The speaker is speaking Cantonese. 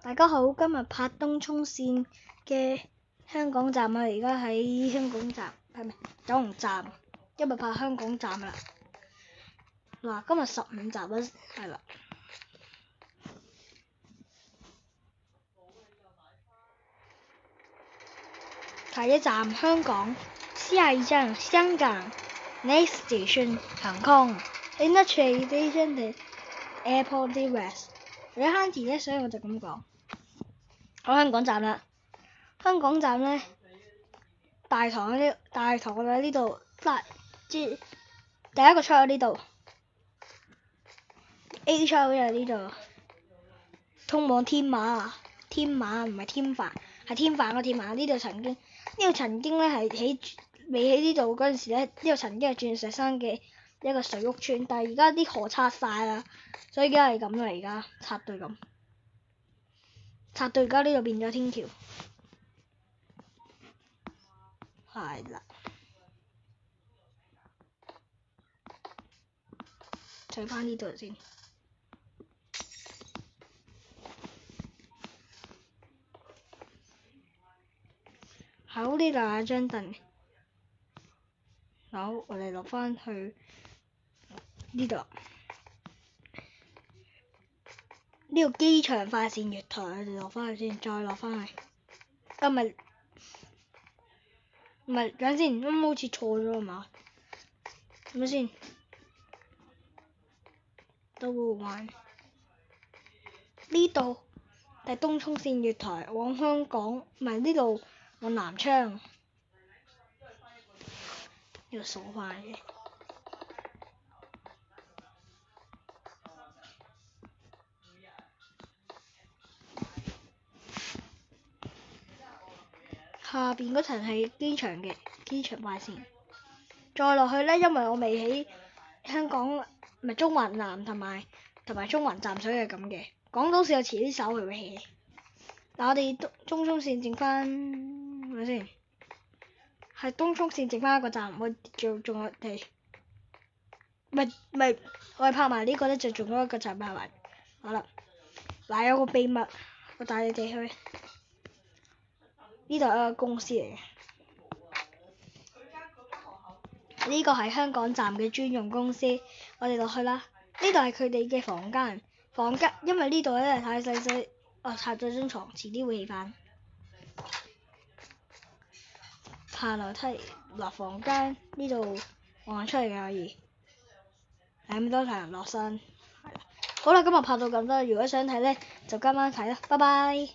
大家好，今日拍東涌線嘅香港站啊，而家喺香港站，係咪九龍站？今日拍香港站啦。嗱，今日15集啦，係啦。第一站香港，下一站香港 ，Next station 香港 ，Interchange station 嘅 Airport West。為咗慳錢咧，所以我就咁講。好，香港站啦。香港站咧，大堂喺呢度，第一個出口呢度 ，A 出口喺呢度，通往天馬唔係添飯，係添飯個添馬。呢度曾經咧係未喺呢度嗰陣時咧，呢度曾經係鑽石山嘅一個水屋村，但係而家啲河拆晒啦，所以而家係咁啦，而家拆到咁，拆到而家呢度變咗天橋，係啦。睇翻呢度先。好，呢度有張凳。好，我哋落翻去呢度。呢個機場快線月台，我哋落翻去先，再落翻去。唔係，等先，啱啱好似錯咗啊嘛？係咪先？都灣呢度係東涌線月台往香港，唔係呢度往南昌。呢度數翻嘅。下邊嗰層係機場嘅機場快線，再落去咧，因為我未喺香港，咪中環南同埋中環站，所以係咁嘅。港島線我遲啲稍微會起。嗱，我哋東涌線剩翻，係咪先？係東涌線剩翻一個站，我仲有地，咪我哋拍埋呢個咧，就仲有一個站拍埋。好啦，嗱，有個秘密，我帶你哋去。呢度係一個公司嚟嘅，呢個係香港站嘅專用公司，我哋落去啦。呢度係佢哋嘅房間，因為呢度咧太細，拆咗張床，遲啲會起翻。下樓梯落房間，呢度望出嚟嘅可以，咁多人落山，係啦。好啦，今日拍到咁多，如果想睇咧就今晚睇啦，拜拜。